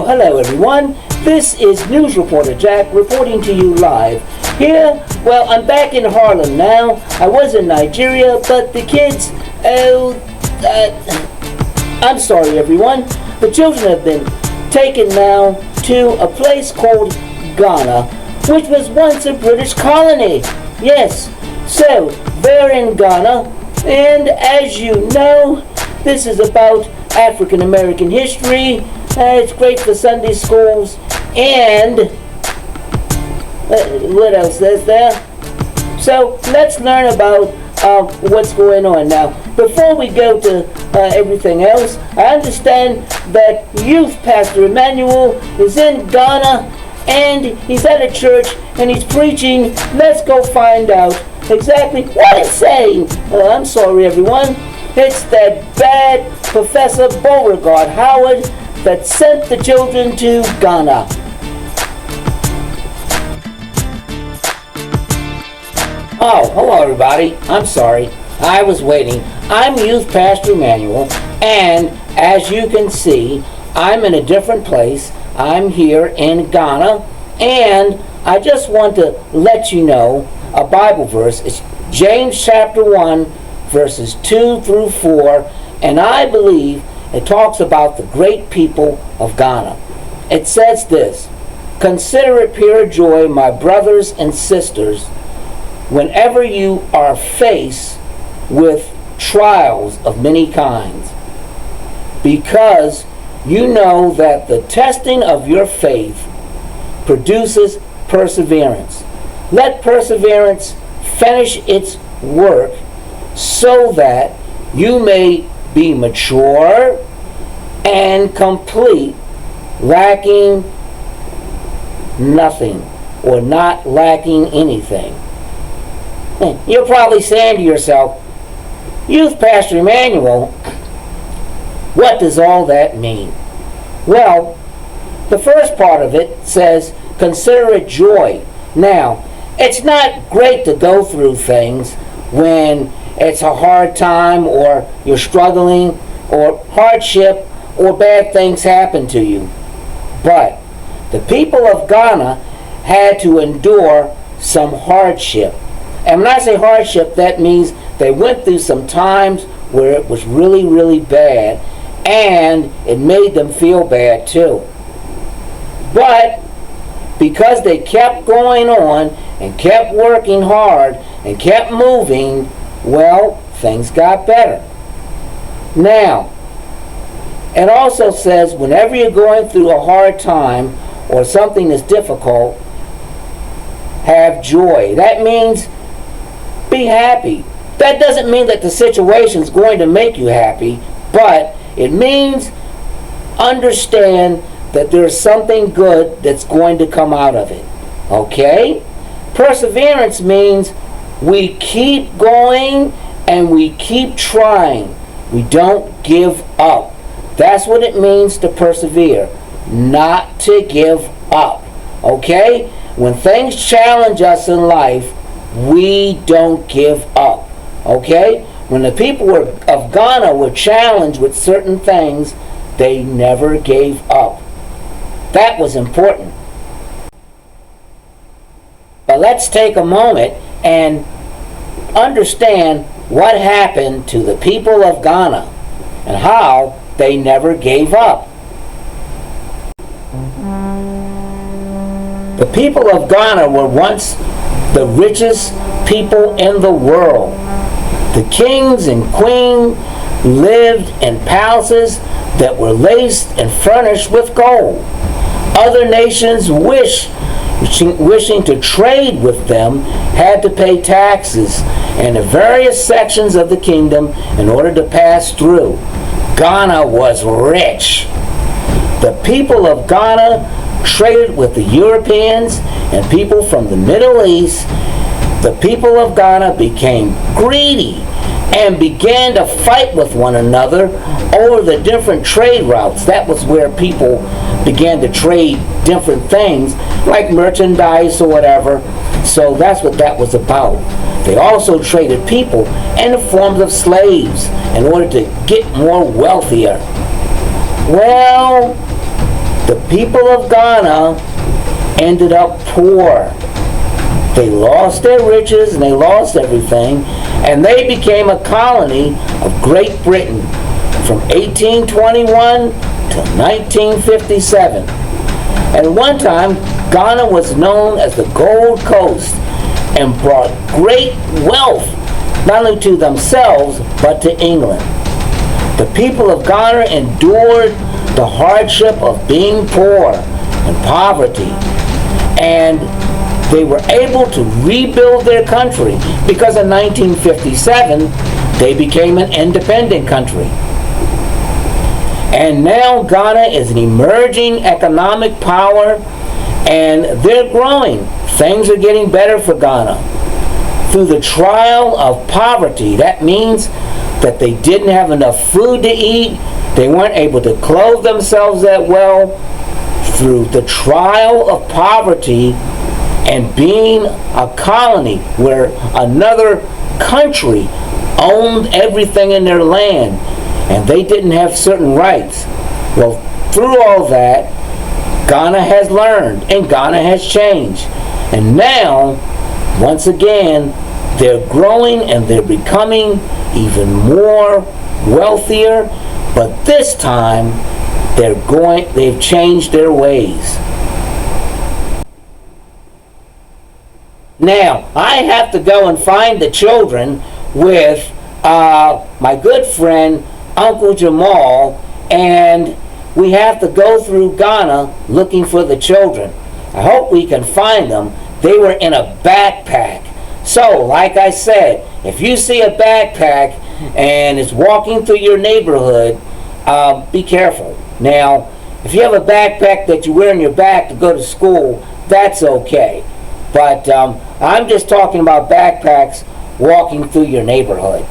Hello everyone. This is News Reporter Jack reporting to you live. Here, well, I'm back in Harlem now. I was in Nigeria, but the kids, I'm sorry everyone. The children have been taken now to a place called Ghana, which was once a British colony. Yes, so they're in Ghana, and as you know, this is about African American history. It's great for Sunday schools, and what else is there? So let's learn about what's going on now. Before we go to everything else, I understand that Youth Pastor Emmanuel is in Ghana, and he's at a church, and he's preaching. Let's go find out exactly what he's saying. I'm sorry, everyone. It's that bad Professor Beauregard Howard that sent the children to Ghana. Oh, hello everybody. I'm sorry. I was waiting. I'm Youth Pastor Emmanuel, and as you can see, I'm in a different place. I'm here in Ghana, and I just want to let you know a Bible verse. It's James chapter 1, verses 2 through 4, and I believe it talks about the great people of Ghana. It says this: "Consider it pure joy, my brothers and sisters, whenever you are faced with trials of many kinds, because you know that the testing of your faith produces perseverance. Let perseverance finish its work, so that you may be mature and complete, lacking nothing," or not lacking anything. You're probably saying to yourself, "Youth Pastor Emmanuel, what does all that mean?" Well, the first part of it says, consider it joy. Now, it's not great to go through things when it's a hard time, or you're struggling, or hardship, or bad things happen to you. But the people of Ghana had to endure some hardship. And when I say hardship, that means they went through some times where it was really, really bad, and it made them feel bad too. But because they kept going on and kept working hard and kept moving, well, things got better. Now, it also says whenever you're going through a hard time or something that's difficult, have joy. That means be happy. That doesn't mean that the situation is going to make you happy, but it means understand that there's something good that's going to come out of it. Okay? Perseverance means we keep going and we keep trying. We don't give up. That's what it means to persevere. Not to give up. Okay? When things challenge us in life, we don't give up. Okay? When the people of Ghana were challenged with certain things, they never gave up. That was important. But let's take a moment and understand what happened to the people of Ghana and how they never gave up. The people of Ghana were once the richest people in the world. The kings and queens lived in palaces that were laced and furnished with gold. Other nations wishing to trade with them had to pay taxes in the various sections of the kingdom in order to pass through. Ghana was rich. The people of Ghana traded with the Europeans and people from the Middle East. The people of Ghana became greedy and began to fight with one another over the different trade routes. That was where people began to trade different things, like merchandise or whatever. So that's what that was about. They also traded people in the forms of slaves in order to get more wealthier. Well, The people of Ghana ended up poor. They lost their riches and they lost everything, and they became a colony of Great Britain from 1821 to 1957. At one time, Ghana was known as the Gold Coast and brought great wealth not only to themselves but to England. The people of Ghana endured the hardship of being poor and poverty, and they were able to rebuild their country because in 1957 they became an independent country. And now Ghana is an emerging economic power, and they're growing. Things are getting better for Ghana. Through the trial of poverty, that means that they didn't have enough food to eat, they weren't able to clothe themselves that well. Through the trial of poverty and being a colony where another country owned everything in their land and they didn't have certain rights. Well, through all that, Ghana has learned and Ghana has changed. And now, once again, they're growing and they're becoming even more wealthier, but this time they've changed their ways. Now, I have to go and find the children with my good friend Uncle Jamal, and we have to go through Ghana looking for the children. I hope we can find them. They were in a backpack. So, like I said, if you see a backpack and it's walking through your neighborhood, be careful. Now, if you have a backpack that you wear on your back to go to school, that's okay. But I'm just talking about backpacks walking through your neighborhood.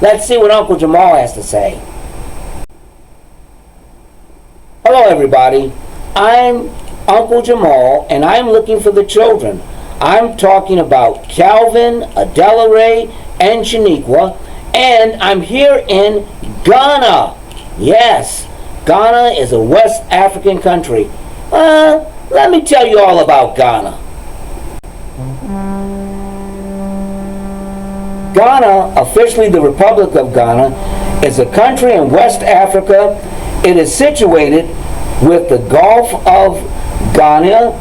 Let's see what Uncle Jamal has to say. Hello everybody, I'm Uncle Jamal and I'm looking for the children. I'm talking about Calvin, Adela Ray, and Shaniqua, and I'm here in Ghana. Yes, Ghana is a West African country. Let me tell you all about Ghana. Ghana, officially the Republic of Ghana, is a country in West Africa. It is situated with the Gulf of Ghana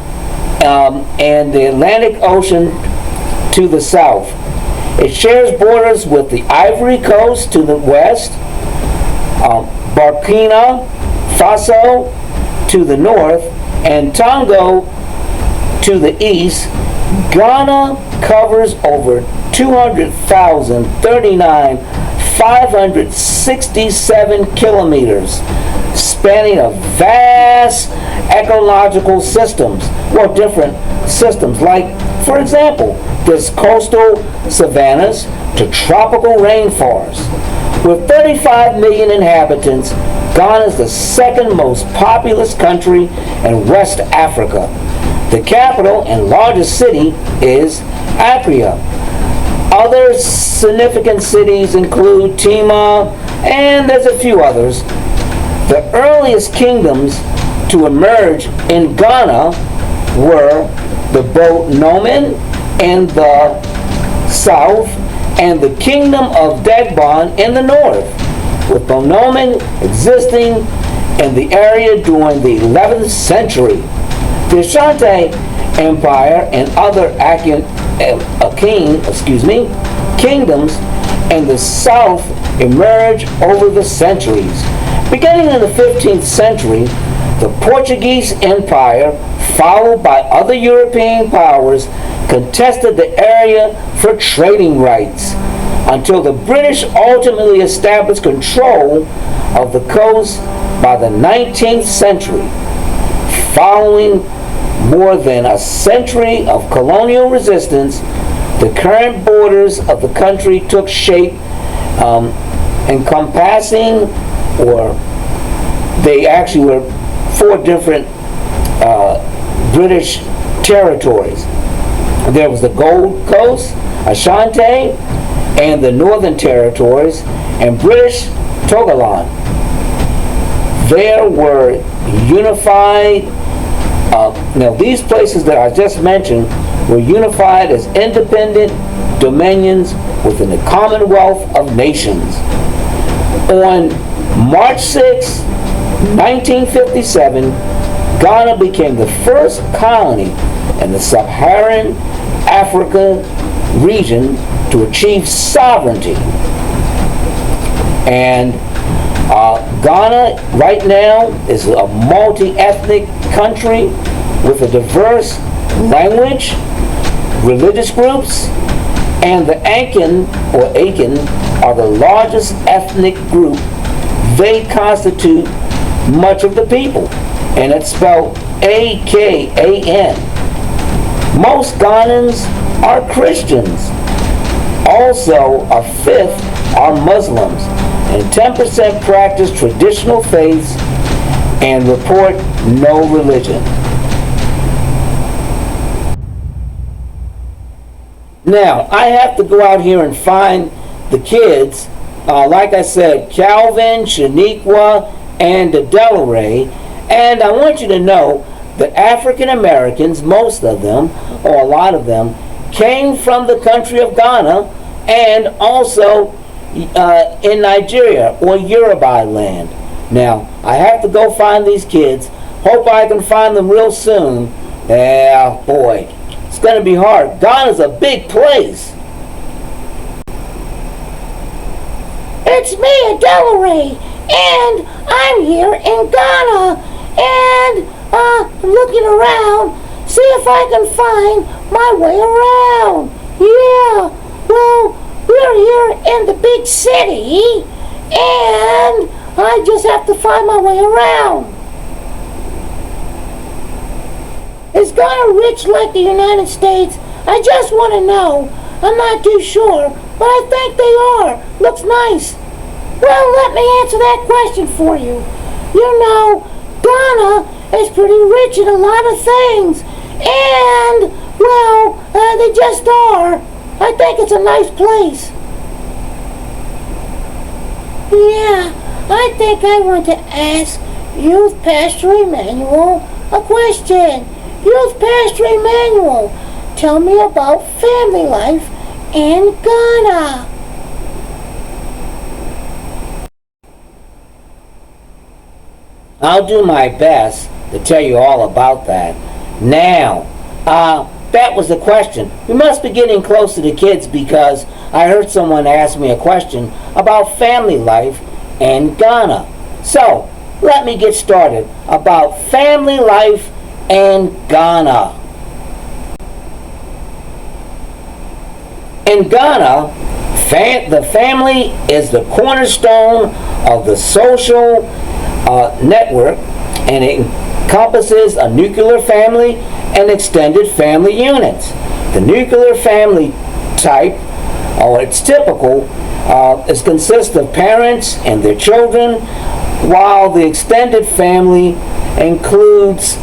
and the Atlantic Ocean to the south. It shares borders with the Ivory Coast to the west, Burkina Faso to the north, and Togo to the east. Ghana covers over 200,039,567 kilometers, spanning a vast ecological systems, well, different systems, like, for example, there's coastal savannas to tropical rainforests. With 35 million inhabitants, Ghana is the second most populous country in West Africa. The capital and largest city is Accra. Other significant cities include Tema, and there's a few others. The earliest kingdoms to emerge in Ghana were the Bonoman in the south and the kingdom of Dagbon in the north, with Bonoman existing in the area during the 11th century. The Ashanti Empire and other kingdoms in the south emerged over the centuries. Beginning in the 15th century, the Portuguese Empire, followed by other European powers, contested the area for trading rights until the British ultimately established control of the coast by the 19th century. Following more than a century of colonial resistance, the current borders of the country took shape, encompassing, or they actually were 4 different British territories. There was the Gold Coast, Ashanti, and the Northern Territories, and British Togoland. there were unified, now these places that I just mentioned were unified as independent dominions within the Commonwealth of Nations. On March 6, 1957, Ghana became the first colony in the Sub-Saharan Africa region to achieve sovereignty. And Ghana right now is a multi-ethnic country with a diverse language, religious groups, and the Akan are the largest ethnic group. They constitute much of the people, and it's spelled A-K-A-N. Most Ghanaians are Christians. Also, a fifth are Muslims, and 10% practice traditional faiths and report no religion. Now, I have to go out here and find the kids, like I said, Calvin, Shaniqua, and Delray, and I want you to know that African Americans, most of them, or a lot of them, came from the country of Ghana and also in Nigeria or Yoruba land. Now, I have to go find these kids. Hope I can find them real soon. Yeah, boy, it's going to be hard. Ghana's a big place. It's me, Delray, and I'm here in Ghana, and I'm looking around, see if I can find my way around. Yeah, well, we're here in the big city, and I just have to find my way around. Is Ghana rich like the United States? I just want to know. I'm not too sure, but I think they are. Looks nice. Well, let me answer that question for you. You know, Ghana is pretty rich in a lot of things, and, well, they just are. I think it's a nice place. Yeah, I think I want to ask Youth Pastor Emmanuel a question. Youth Pastor Emmanuel, tell me about family life in Ghana. I'll do my best to tell you all about that. Now, that was the question. We must be getting close to the kids because I heard someone ask me a question about family life in Ghana. So, let me get started about family life in Ghana. In Ghana, the family is the cornerstone of the social network, and it encompasses a nuclear family and extended family units. The nuclear family type, or it's typical, consists of parents and their children, while the extended family includes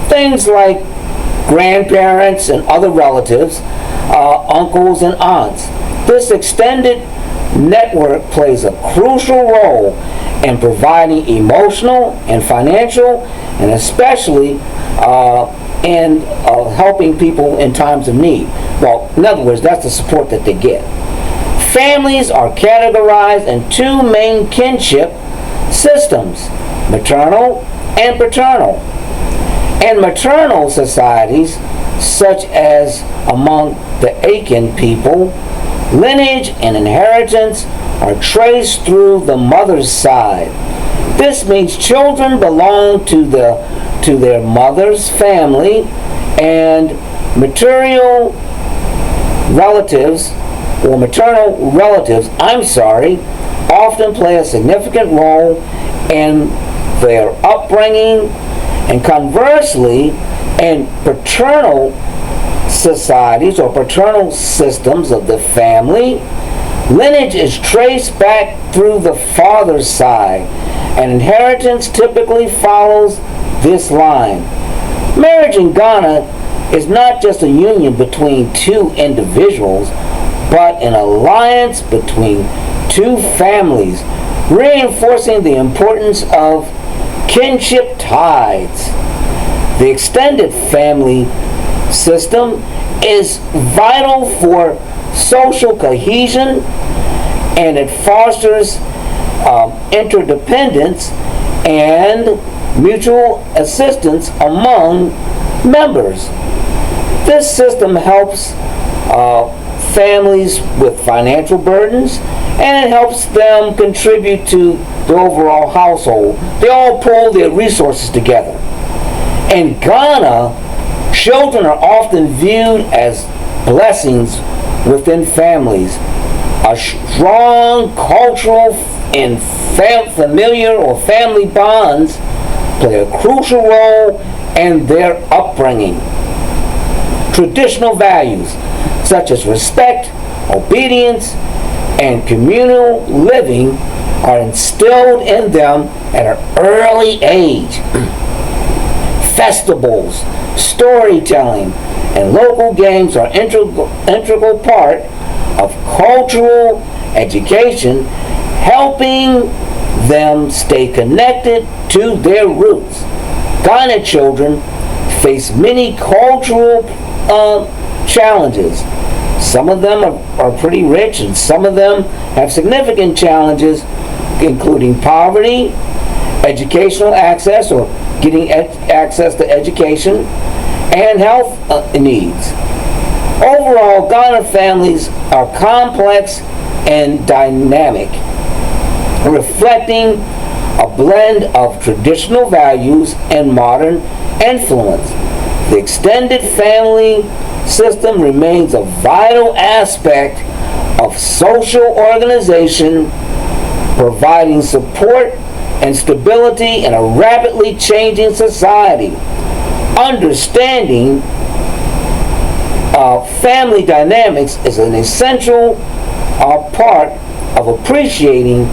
things like grandparents and other relatives, uncles and aunts. This extended network plays a crucial role in providing emotional and financial, and especially in helping people in times of need. Well, in other words, that's the support that they get. Families are categorized in two main kinship systems, maternal and paternal. In maternal societies, such as among the Akan people, lineage and inheritance are traced through the mother's side. This means children belong to their mother's family, and maternal relatives often play a significant role in their upbringing. And conversely, in paternal societies or paternal systems of the family, lineage is traced back through the father's side, and inheritance typically follows this line. Marriage in Ghana is not just a union between two individuals, but an alliance between two families reinforcing the importance of kinship ties. The extended family system is vital for social cohesion, and it fosters interdependence and mutual assistance among members. This system helps families with financial burdens, and it helps them contribute to the overall household. They all pull their resources together. In Ghana, children are often viewed as blessings within families. A strong cultural and familiar or family bonds play a crucial role in their upbringing. Traditional values such as respect, obedience, and communal living are instilled in them at an early age. Festivals, storytelling, and local games are integral part of cultural education, helping them stay connected to their roots. Ghana children face many cultural challenges. Some of them are pretty rich, and some of them have significant challenges, including poverty, educational access or getting access to education, and health needs. Overall, Ghana families are complex and dynamic, reflecting a blend of traditional values and modern influence. The extended family system remains a vital aspect of social organization, providing support and stability in a rapidly changing society. Understanding family dynamics is an essential part of appreciating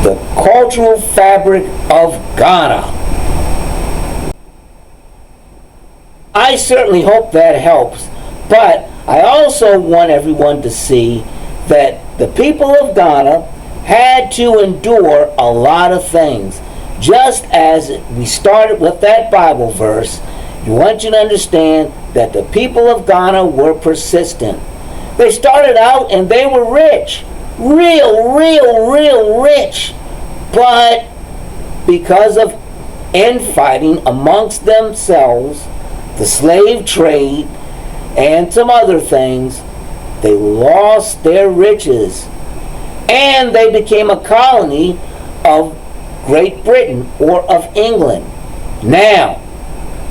the cultural fabric of Ghana. I certainly hope that helps, but I also want everyone to see that the people of Ghana had to endure a lot of things. Just as we started with that Bible verse, I want you to understand that the people of Ghana were persistent. They started out and they were rich. Real rich. But because of infighting amongst themselves, the slave trade, and some other things, they lost their riches. And they became a colony of Great Britain or of England. Now,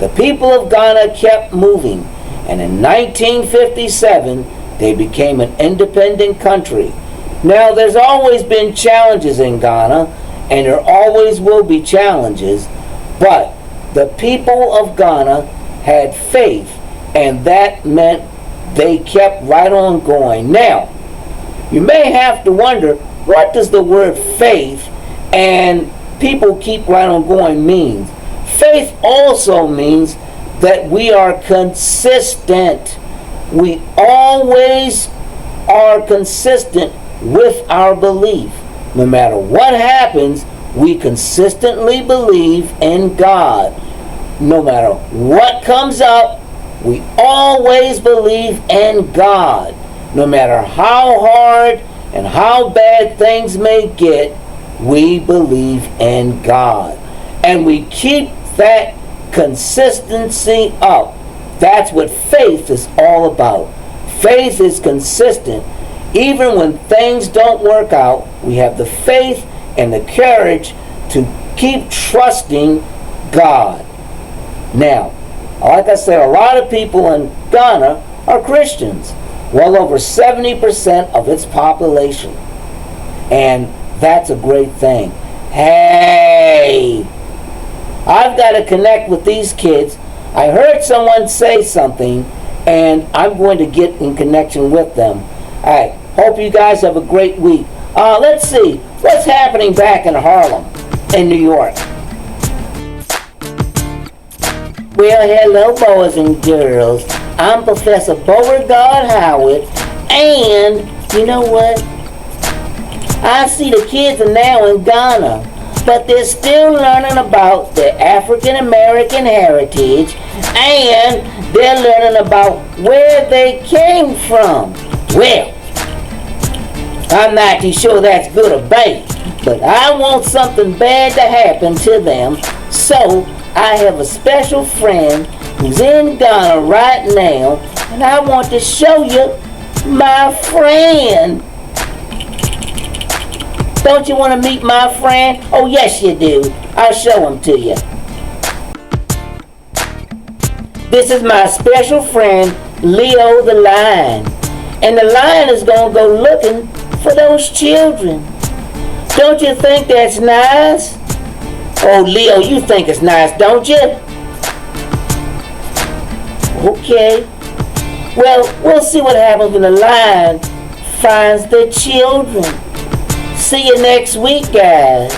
the people of Ghana kept moving, and in 1957, they became an independent country. Now, there's always been challenges in Ghana, and there always will be challenges, but the people of Ghana had faith, and that meant they kept right on going. Now, you may have to wonder, what does the word faith and people keep right on going means? Faith also means that we are consistent. We always are consistent with our belief. No matter what happens, we consistently believe in God. No matter what comes up, we always believe in God. No matter how hard and how bad things may get, we believe in God. And we keep that consistency up. That's what faith is all about. Faith is consistent. Even when things don't work out, we have the faith and the courage to keep trusting God. Now, like I said, a lot of people in Ghana are Christians. Well over 70% of its population. And that's a great thing. Hey! I've got to connect with these kids. I heard someone say something, and I'm going to get in connection with them. All right. Hope you guys have a great week. Let's see. What's happening back in Harlem, in New York? Well, hello, boys and girls. I'm Professor Beauregard Howard, and you know what? I see the kids are now in Ghana, but they're still learning about their African American heritage, and they're learning about where they came from. Well, I'm not too sure that's good or bad, but I want something bad to happen to them, so I have a special friend who's in Ghana right now, and I want to show you my friend. Don't you want to meet my friend? Oh, yes, you do. I'll show him to you. This is my special friend, Leo the lion. And the lion is going to go looking for those children. Don't you think that's nice? Oh, Leo, you think it's nice, don't you? Okay. Well, we'll see what happens when the lion finds the children. See you next week, guys.